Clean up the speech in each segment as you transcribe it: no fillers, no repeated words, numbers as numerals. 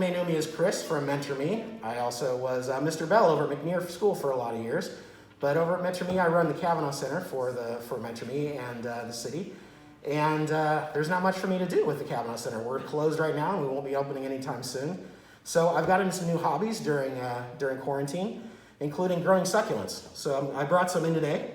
may know me as Chris from Mentor Me. I also was Mr. Bell over at McNear School for a lot of years. But over at Mentor Me, I run the Kavanaugh Center for Mentor Me and the city. And there's not much for me to do with the Kavanaugh Center. We're closed right now, and we won't be opening anytime soon. So I've got into some new hobbies during quarantine, including growing succulents. So I brought some in today.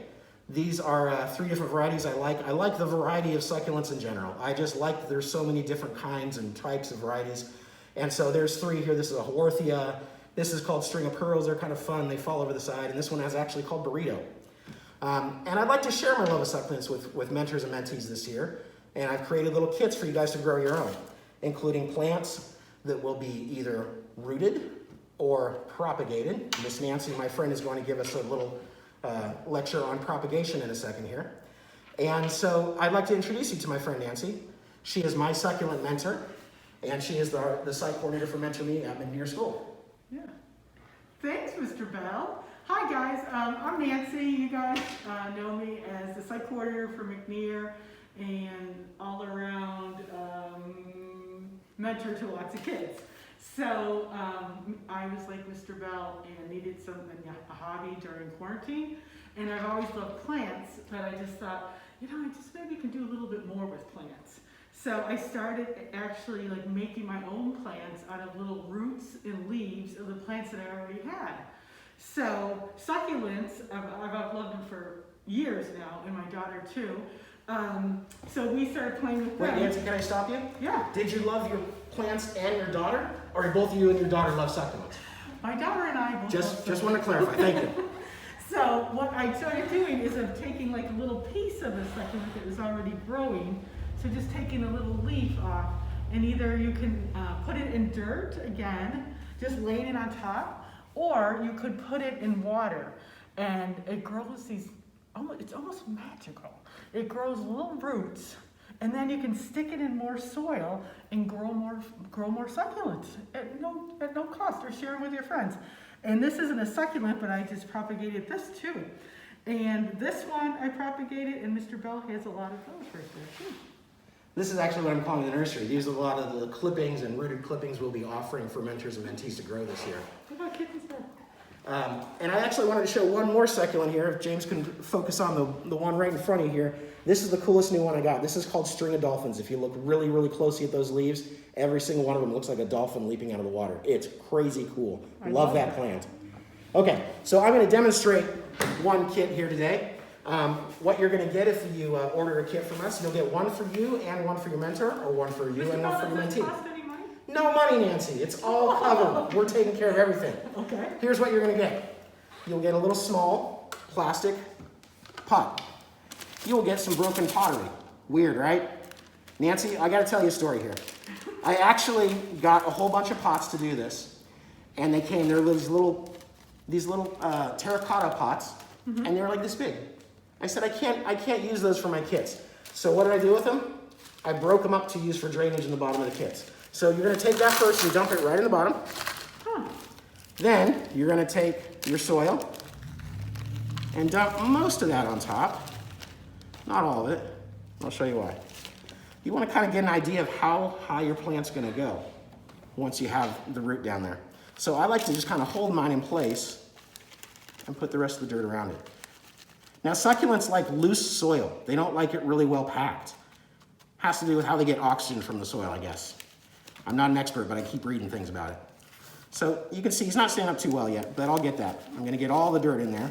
These are 3 different varieties I like. I like the variety of succulents in general. I just like that there's so many different kinds and types of varieties. And so there's 3 here. This is a Haworthia. This is called String of Pearls. They're kind of fun. They fall over the side. And this one is actually called Burrito. And I'd like to share my love of succulents with mentors and mentees this year. And I've created little kits for you guys to grow your own, including plants that will be either rooted or propagated. Miss Nancy, my friend, is going to give us a little lecture on propagation in a second here. And so I'd like to introduce you to my friend Nancy. She is my succulent mentor, and she is the site coordinator for Mentor Me at McNear School. Yeah. Thanks, Mr. Bell. Hi guys, I'm Nancy. You guys know me as the site coordinator for McNear and all around mentor to lots of kids. So I was like Mr. Bell and needed a hobby during quarantine, and I've always loved plants, but I just thought, I just maybe can do a little bit more with plants. So I started actually like making my own plants out of little roots and leaves of the plants that I already had. So succulents, I've loved them for years now, and my daughter too. So we started playing with them. Wait, Nancy, can I stop you? Yeah. Did you love your plants and your daughter, or both you and your daughter love succulents? My daughter and I both Just want to clarify. Thank you. So what I started doing is I'm taking like a little piece of a succulent that was already growing, so just taking a little leaf off, and either you can put it in dirt again, just laying it on top, or you could put it in water, and it grows these, it's almost magical. It grows little roots, and then you can stick it in more soil and grow more succulents at no cost, or share them with your friends. And this isn't a succulent, but I just propagated this too. And this one I propagated, and Mr. Bell has a lot of those right there too. This is actually what I'm calling the nursery. These are a lot of the clippings and rooted clippings we'll be offering for mentors and mentees to grow this year. What about kittens there? And I actually wanted to show one more succulent here. If James can focus on the one right in front of you here. This is the coolest new one I got. This is called String of Dolphins. If you look really, really closely at those leaves, every single one of them looks like a dolphin leaping out of the water. It's crazy cool. Love that plant. Okay, so I'm going to demonstrate one kit here today. What you're going to get if you order a kit from us, you'll get one for you and one for your mentor, or one for you and one for your mentee. Cost any money? No money, Nancy. It's all covered. We're taking care of everything. Okay. Here's what you're going to get. You'll get a little small plastic pot. You'll get some broken pottery. Weird, right? Nancy, I got to tell you a story here. I actually got a whole bunch of pots to do this, and they came. They're these little terracotta pots, and they were like this big. I said, I can't use those for my kits. So what did I do with them? I broke them up to use for drainage in the bottom of the kits. So you're going to take that first and dump it right in the bottom. Then you're going to take your soil and dump most of that on top. Not all of it. I'll show you why. You want to kind of get an idea of how high your plant's going to go once you have the root down there. So I like to just kind of hold mine in place and put the rest of the dirt around it. Now succulents like loose soil. They don't like it really well packed. Has to do with how they get oxygen from the soil, I guess. I'm not an expert, but I keep reading things about it. So you can see he's not standing up too well yet, but I'll get that. I'm going to get all the dirt in there,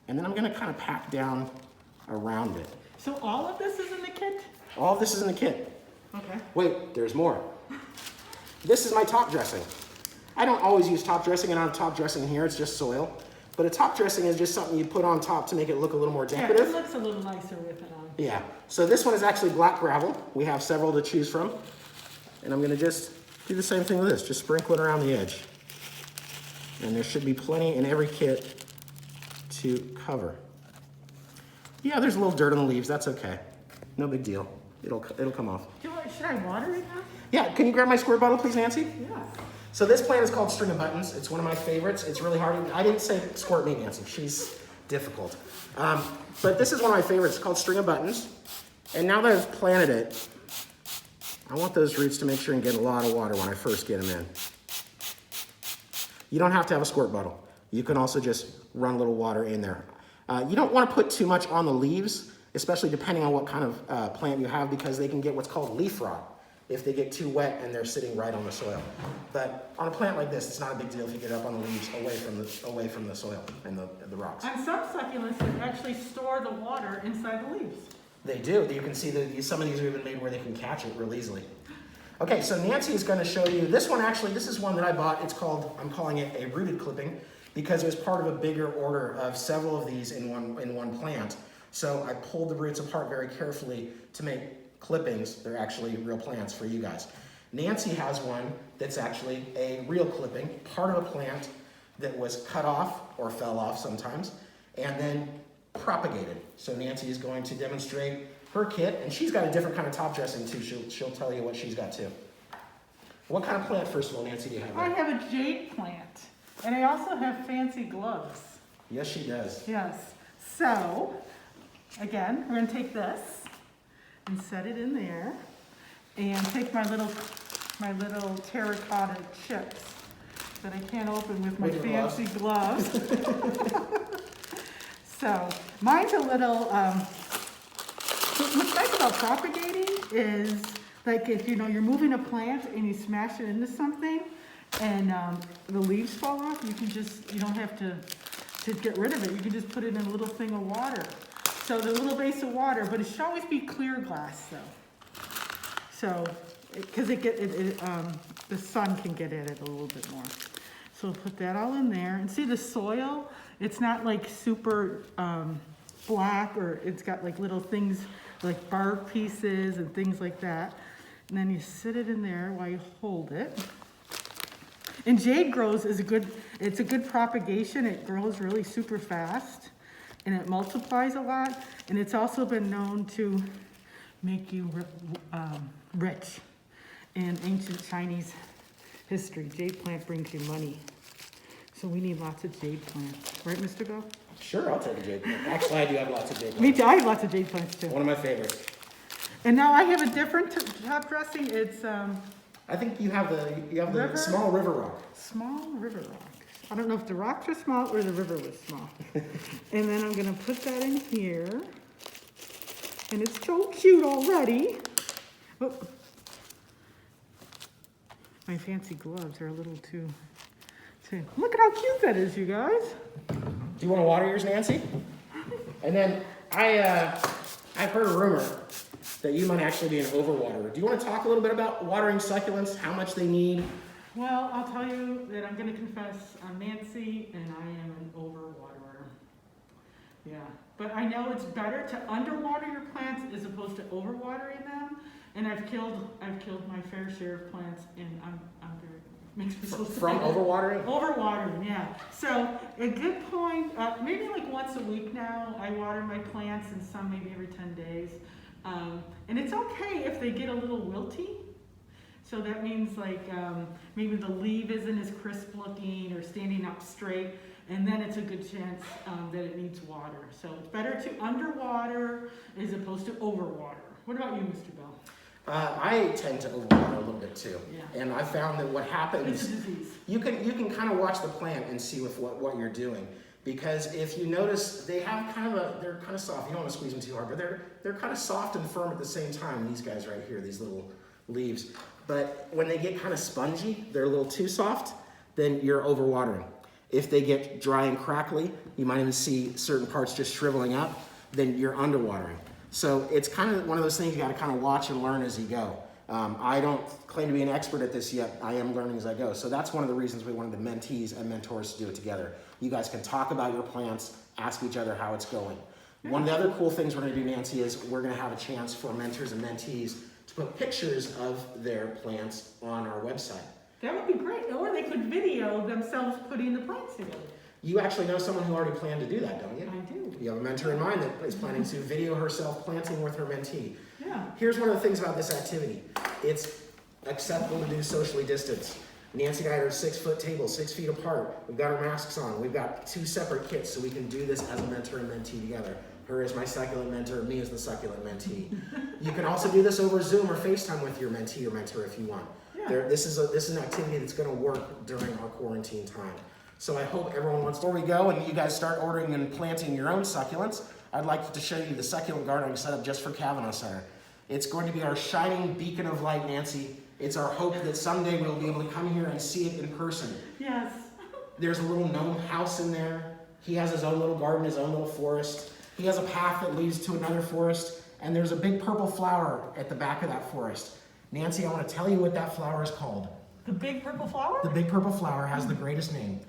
and then I'm going to kind of pack down around it. So all of this is in the kit? All of this is in the kit. Okay. Wait, there's more. This is my top dressing. I don't always use top dressing, and I don't have top dressing here. It's just soil. But a top dressing is just something you put on top to make it look a little more decorative. Yeah, it looks a little nicer with it on. Yeah. So this one is actually black gravel. We have several to choose from. And I'm going to just do the same thing with this. Just sprinkle it around the edge. And there should be plenty in every kit to cover. Yeah, there's a little dirt on the leaves. That's okay. No big deal. It'll come off. Should I water it now? Yeah. Can you grab my squirt bottle, please, Nancy? Yeah. So this plant is called String of Buttons. It's one of my favorites. It's really hard. I didn't say squirt me, Nancy. She's difficult. But this is one of my favorites. It's called String of Buttons. And now that I've planted it, I want those roots to make sure and get a lot of water when I first get them in. You don't have to have a squirt bottle. You can also just run a little water in there. You don't want to put too much on the leaves, especially depending on what kind of plant you have, because they can get what's called leaf rot if they get too wet and they're sitting right on the soil. But on a plant like this, it's not a big deal if you get up on the leaves away from the soil and the rocks. On some succulents, they actually store the water inside the leaves. They do. You can see that some of these are even made where they can catch it real easily. Okay, so Nancy is going to show you this one. Actually, this is one that I bought. I'm calling it a rooted clipping because it was part of a bigger order of several of these in one plant. So I pulled the roots apart very carefully to make clippings. They're actually real plants for you guys. Nancy has one that's actually a real clipping, part of a plant that was cut off or fell off sometimes, and then propagated. So Nancy is going to demonstrate her kit, and she's got a different kind of top dressing too. She'll tell you what she's got too. What kind of plant, first of all, Nancy, do you have? I have a jade plant, and I also have fancy gloves. Yes, she does. Yes. So, again, we're going to take this and set it in there, and take my little terracotta chips that I can't open with my fancy gloves. So, mine's a little, what's nice about propagating is, like, if you're moving a plant and you smash it into something and the leaves fall off, you don't have to get rid of it. You can just put it in a little thing of water. So the little vase of water, but it should always be clear glass though. So, because the sun can get at it a little bit more. So we'll put that all in there. And see the soil? It's not like super black, or it's got like little things like bark pieces and things like that. And then you sit it in there while you hold it. And jade grows it's a good propagation. It grows really super fast and it multiplies a lot. And it's also been known to make you rich. In ancient Chinese history, jade plant brings you money. So we need lots of jade plants. Right, Mr. Bell? Sure, I'll take a jade plant. Actually, I do have lots of jade plants. Me too. I have lots of jade plants too. One of my favorites. And now I have a different top dressing. It's I think you have the small river rock. Small river rock. I don't know if the rocks are small or the river was small. And then I'm gonna put that in here. And it's so cute already. Oh. My fancy gloves are a little too. Look at how cute that is, you guys. Do you want to water yours, Nancy? And then I've heard a rumor that you might actually be an overwaterer. Do you want to talk a little bit about watering succulents, how much they need? Well, I'll tell you that I'm going to confess I'm Nancy and I am an overwaterer. Yeah, but I know it's better to underwater your plants as opposed to overwatering them. And I've killed my fair share of plants, and I'm very, makes me so sad. From overwatering? Overwatering, yeah. So a good point, maybe like once a week now, I water my plants, and some maybe every 10 days. And it's okay if they get a little wilty. So that means like maybe the leaf isn't as crisp looking or standing up straight, and then it's a good chance that it needs water. So it's better to underwater as opposed to overwater. What about you, Mr. Bell? I tend to overwater a little bit too. Yeah. And I found that what happens, it's a disease. You can kind of watch the plant and see with what you're doing. Because if you notice, they're kind of soft. You don't want to squeeze them too hard, but they're kind of soft and firm at the same time. These guys right here, these little leaves. But when they get kind of spongy, they're a little too soft, then you're overwatering. If they get dry and crackly, you might even see certain parts just shriveling up, then you're underwatering. So it's kind of one of those things you got to kind of watch and learn as you go. I don't claim to be an expert at this yet. I am learning as I go. So that's one of the reasons we wanted the mentees and mentors to do it together. You guys can talk about your plants, ask each other how it's going. One of the other cool things we're going to do, Nancy, is we're going to have a chance for mentors and mentees to put pictures of their plants on our website. That would be great. Or they could video themselves putting the plants together. You actually know someone who already planned to do that, don't you? I do. You have a mentor in mind that is planning to video herself planting with her mentee. Yeah. Here's one of the things about this activity. It's acceptable to do socially distanced. Nancy and I are at a 6-foot table, 6 feet apart. We've got our masks on. We've got 2 separate kits, so we can do this as a mentor and mentee together. Her as my succulent mentor, me as the succulent mentee. You can also do this over Zoom or FaceTime with your mentee or mentor if you want. Yeah. This is an activity that's going to work during our quarantine time. So I hope everyone wants. Before we go and you guys start ordering and planting your own succulents, I'd like to show you the succulent gardening setup just for Kavanaugh Center. It's going to be our shining beacon of light, Nancy. It's our hope that someday we'll be able to come here and see it in person. Yes. There's a little gnome house in there. He has his own little garden, his own little forest. He has a path that leads to another forest, and there's a big purple flower at the back of that forest. Nancy, I want to tell you what that flower is called. The big purple flower? The big purple flower has the greatest name.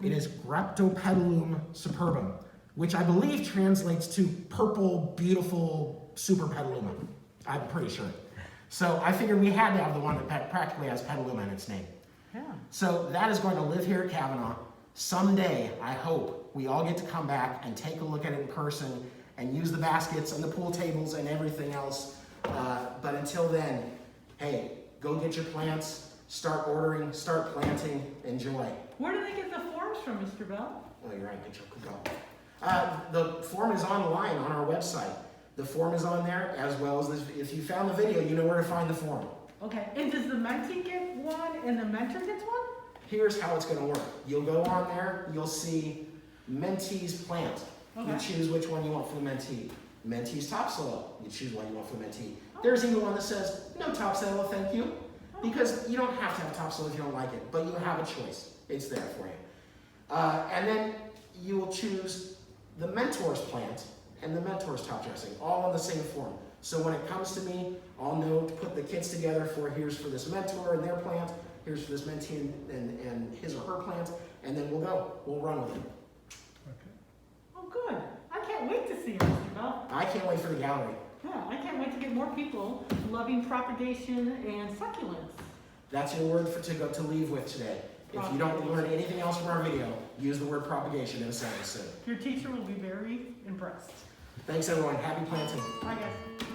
It is Graptopedilum superbum, which I believe translates to purple, beautiful superpediluma. I'm pretty sure. So I figured we had to have the one that practically has pediluma in its name. Yeah. So that is going to live here at Kavanaugh. Someday, I hope, we all get to come back and take a look at it in person and use the baskets and the pool tables and everything else. But until then, hey, go get your plants, start ordering, start planting, enjoy. Where do they get the forms from, Mr. Bell? Oh, you're right, get your go. The form is online on our website. The form is on there, as well as this. If you found the video, you know where to find the form. Okay, and does the mentee get one and the mentor gets one? Here's how it's going to work. You'll go on there, you'll see mentee's plant. Okay. You choose which one you want for the mentee. Mentee's topsoil, you choose one you want for the mentee. There's even one that says, no topsoil, thank you. Because you don't have to have topsoil if you don't like it, but you have a choice. It's there for you. And then you will choose the mentor's plant and the mentor's top dressing, all on the same form. So when it comes to me, I'll know to put the kits together for here's for this mentor and their plant, here's for this mentee and his or her plant, and then we'll run with it. Oh, good. I can't wait to see it, Mr. Bell. I can't wait for the gallery. Yeah, I can't wait to get more people loving propagation and succulents. That's your word to leave with today. If you don't learn anything else from our video, use the word propagation in a sentence soon. Your teacher will be very impressed. Thanks everyone, happy planting. Bye guys.